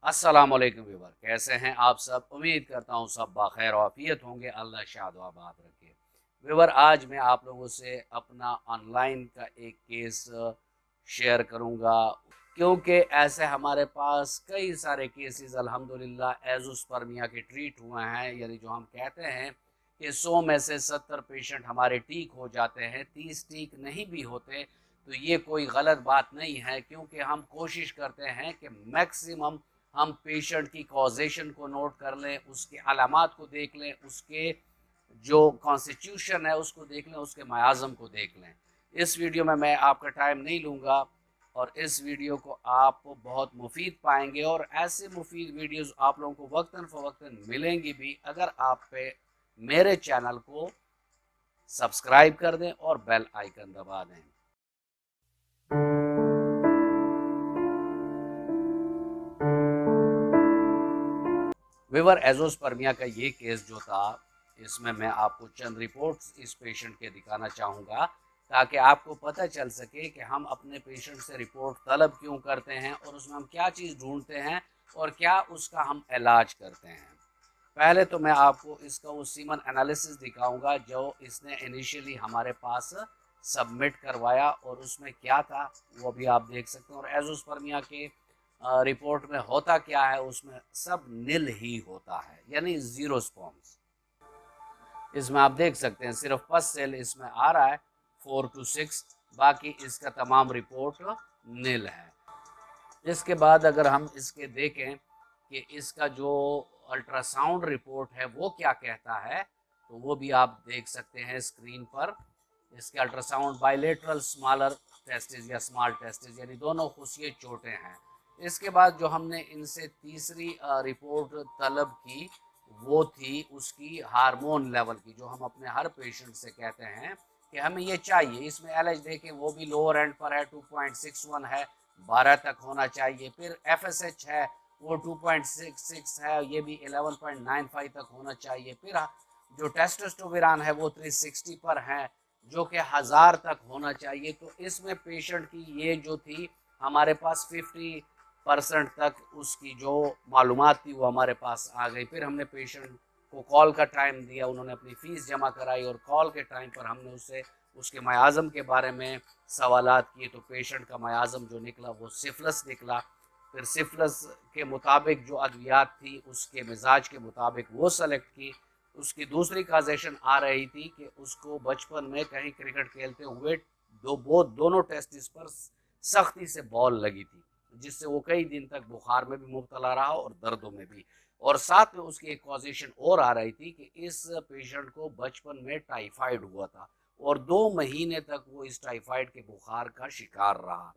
अस्सलामुअलैकुम व्यूवर, कैसे हैं आप सब। उम्मीद करता हूँ सब बखैर आफियत होंगे। अल्लाह शाद आबाद रखे। व्यूवर, आज मैं आप लोगों से अपना ऑनलाइन का एक केस शेयर करूँगा, क्योंकि ऐसे हमारे पास कई सारे केसेस अल्हम्दुलिल्लाह एज़ोस्पर्मिया के ट्रीट हुए हैं। यानी जो हम कहते हैं कि 100 में से 70 पेशेंट हमारे ठीक हो जाते हैं, 30 ठीक नहीं भी होते। तो ये कोई गलत बात नहीं है, क्योंकि हम कोशिश करते हैं कि मैक्सिमम हम पेशेंट की कॉजेशन को नोट कर लें, उसके अलामात को देख लें, उसके जो कॉन्स्टिट्यूशन है उसको देख लें, उसके मयाज़म को देख लें। इस वीडियो में मैं आपका टाइम नहीं लूँगा और इस वीडियो को आप बहुत मुफीद पाएंगे, और ऐसे मुफीद वीडियोस आप लोगों को वक्तन फ़वक्तन मिलेंगी भी अगर आप पे मेरे चैनल को सब्सक्राइब कर दें और बेल आइकन दबा दें। विवर एज़ोस्पर्मिया का ये केस जो था, इसमें मैं आपको चंद रिपोर्ट्स इस पेशेंट के दिखाना चाहूँगा, ताकि आपको पता चल सके कि हम अपने पेशेंट से रिपोर्ट तलब क्यों करते हैं और उसमें हम क्या चीज़ ढूंढते हैं और क्या उसका हम इलाज करते हैं। पहले तो मैं आपको इसका वो सीमन एनालिसिस दिखाऊंगा जो इसने इनिशियली हमारे पास सबमिट करवाया, और उसमें क्या था वो भी आप देख सकते हैं। और एज़ोस्पर्मिया के रिपोर्ट में होता क्या है, उसमें सब नील ही होता है, यानी ज़ीरो स्पॉन्स। इसमें आप देख सकते हैं सिर्फ फर्स्ट सेल इसमें आ रहा है 4 to 6, बाकी इसका तमाम रिपोर्ट नील है। इसके बाद अगर हम इसके देखें कि इसका जो अल्ट्रासाउंड रिपोर्ट है वो क्या कहता है, तो वो भी आप देख सकते हैं स्क्रीन पर। इसके अल्ट्रासाउंड बायलेटरल स्मॉलर टेस्टिस या स्मॉल टेस्टिस, यानी दोनों खुशिये चोटें हैं। इसके बाद जो हमने इनसे तीसरी रिपोर्ट तलब की वो थी उसकी हार्मोन लेवल की, जो हम अपने हर पेशेंट से कहते हैं कि हमें ये चाहिए। इसमें एलएच देखें वो भी लोअर एंड पर है, 2.61 है, 12 तक होना चाहिए। फिर एफएसएच है वो 2.66 है, ये भी 11.95 तक होना चाहिए। फिर जो टेस्टोस्टेरोन है वो 360 पर है, जो कि 1000 तक होना चाहिए। तो इसमें पेशेंट की ये जो थी हमारे पास 50% तक उसकी जो मालूमात थी वो हमारे पास आ गई। फिर हमने पेशेंट को कॉल का टाइम दिया, उन्होंने अपनी फ़ीस जमा कराई, और कॉल के टाइम पर हमने उससे उसके मयाज़म के बारे में सवालात किए। तो पेशेंट का मयाज़म जो निकला वो सिफिलिस निकला। फिर सिफिलिस के मुताबिक जो अद्वियात थी उसके मिजाज के मुताबिक वो सेलेक्ट की। उसकी दूसरी काजेशन आ रही थी कि उसको बचपन में कहीं क्रिकेट खेलते हुए दोनों टेस्टिस पर सख्ती से बॉल लगी थी, जिससे वो कई दिन तक बुखार में भी मुब्तला रहा और दर्दों में भी। और साथ में उसकी एक कॉजेशन और आ रही थी कि इस पेशेंट को बचपन में टाइफाइड हुआ था और 2 महीने तक वो इस टाइफाइड के बुखार का शिकार रहा।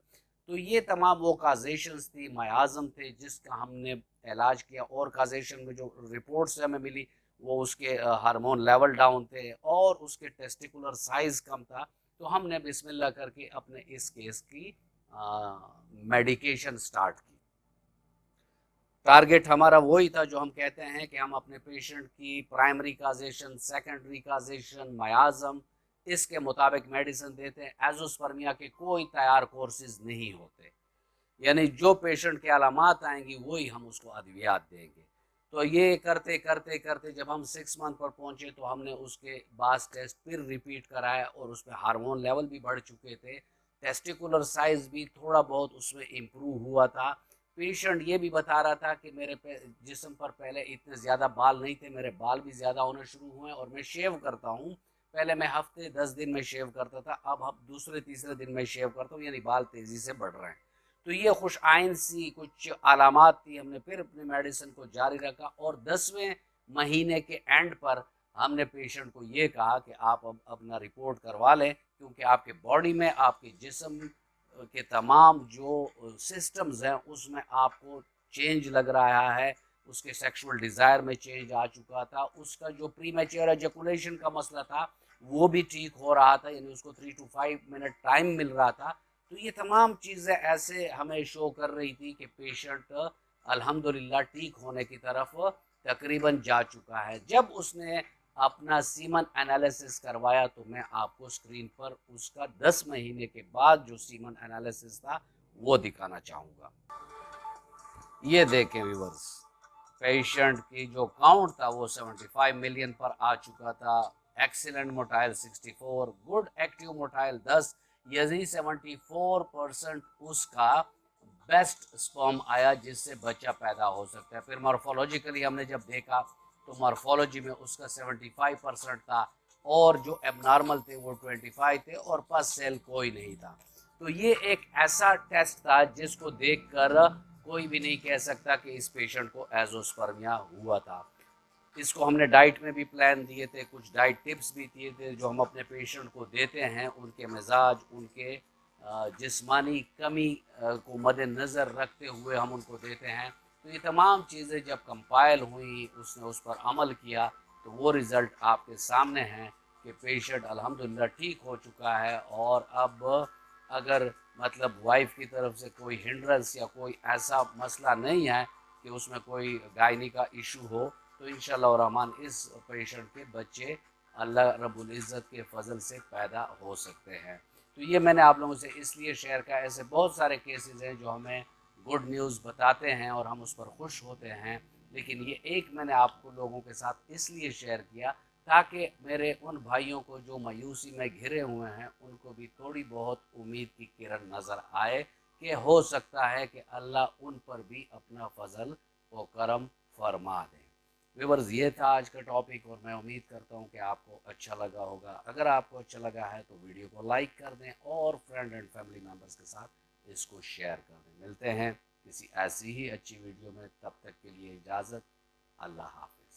तो ये तमाम वो काजेशंस थी, मयाज़म थे, जिसका हमने इलाज किया। और काजेशन में जो रिपोर्ट्स हमें मिली वो उसके हार्मोन लेवल डाउन थे और उसके टेस्टिकुलर साइज़ कम था। तो हमने बिस्मिल्लाह करके अपने इस केस की मेडिकेशन स्टार्ट की। टारगेट हमारा वही था जो हम कहते हैं कि हम अपने पेशेंट की प्राइमरी काजेशन, सेकेंडरी काजेशन, मयाज़म, इसके मुताबिक मेडिसिन देते हैं। एज़ोस्पर्मिया के कोई तैयार कोर्सेज नहीं होते, यानी जो पेशेंट के अलामात आएंगी वही हम उसको अद्वियात देंगे। तो ये करते करते करते जब हम 6 मंथ पर पहुंचे तो हमने उसके बास टेस्ट फिर रिपीट कराया, और उसमें हार्मोन लेवल भी बढ़ चुके थे, टेस्टिकुलर साइज़ भी थोड़ा बहुत उसमें इम्प्रूव हुआ था। पेशेंट ये भी बता रहा था कि मेरे जिस्म पर पहले इतने ज़्यादा बाल नहीं थे, मेरे बाल भी ज़्यादा होने शुरू हुए और मैं शेव करता हूँ। पहले मैं हफ्ते 10 दिन में शेव करता था, अब दूसरे तीसरे दिन में शेव करता हूँ, यानी बाल तेज़ी से बढ़ रहे हैं। तो ये खुश आइन सी कुछ अलामात थी। हमने फिर अपने मेडिसिन को जारी रखा और 10वें महीने के एंड पर हमने पेशेंट को ये कहा कि आप अब अपना रिपोर्ट करवा लें, क्योंकि आपके बॉडी में, आपके जिस्म के तमाम जो सिस्टम्स हैं उसमें आपको चेंज लग रहा है। उसके सेक्सुअल डिज़ायर में चेंज आ चुका था, उसका जो प्री मैच्योर एजैकुलेशन का मसला था वो भी ठीक हो रहा था, यानी उसको 3 to 5 मिनट टाइम मिल रहा था। तो ये तमाम चीज़ें ऐसे हमें शो कर रही थी कि पेशेंट अल्हम्दुलिल्लाह ठीक होने की तरफ तकरीबन जा चुका है। जब उसने अपना सीमन एनालिसिस करवाया तो मैं आपको स्क्रीन पर उसका 10 महीने के बाद जो सीमन एनालिसिस था वो दिखाना चाहूँगा। ये देखें व्यूवर्स, पेशेंट की जो काउंट था वो 75 मिलियन पर आ चुका था। Excellent motile 64, good active motile 10, यही 74% उसका बेस्ट स्पर्म आया जिससे बच्चा पैदा हो सकता है। फिर मॉर्फोलॉजिकली हमने जब देखा तो मॉर्फोलॉजी में उसका 75% था और जो एबनॉर्मल थे वो 25 थे और पस सेल कोई नहीं था। तो ये एक ऐसा टेस्ट था जिसको देखकर कोई भी नहीं कह सकता कि इस पेशेंट को एजोस्पर्मिया हुआ था। इसको हमने डाइट में भी प्लान दिए थे, कुछ डाइट टिप्स भी दिए थे जो हम अपने पेशेंट को देते हैं, उनके मिजाज, उनके जिस्मानी कमी को मद्देनज़र रखते हुए हम उनको देते हैं। तो ये तमाम चीज़ें जब कंपाइल हुई, उसने उस पर अमल किया, तो वो रिज़ल्ट आपके सामने हैं कि पेशेंट अल्हम्दुलिल्लाह ठीक हो चुका है। और अब अगर मतलब वाइफ की तरफ से कोई हिंड्रेंस या कोई ऐसा मसला नहीं है कि उसमें कोई गायनी का इशू हो, तो इंशाल्लाह रहमान इस पेशेंट के बच्चे अल्लाह रब्बुल इज़्ज़त के फजल से पैदा हो सकते हैं। तो ये मैंने आप लोगों से इसलिए शेयर किया। ऐसे बहुत सारे केसेस हैं जो हमें गुड न्यूज़ बताते हैं और हम उस पर खुश होते हैं, लेकिन ये एक मैंने आपको लोगों के साथ इसलिए शेयर किया ताकि मेरे उन भाइयों को जो मायूसी में घिरे हुए हैं उनको भी थोड़ी बहुत उम्मीद की किरण नज़र आए कि हो सकता है कि अल्लाह उन पर भी अपना फजल व करम फरमा दे। व्यूअर्स, ये था आज का टॉपिक और मैं उम्मीद करता हूँ कि आपको अच्छा लगा होगा। अगर आपको अच्छा लगा है तो वीडियो को लाइक कर दें और फ्रेंड एंड फैमिली मेम्बर्स के साथ इसको शेयर कर दें। मिलते हैं किसी ऐसी ही अच्छी वीडियो में, तब तक के लिए इजाज़त। अल्लाह हाफ़िज़।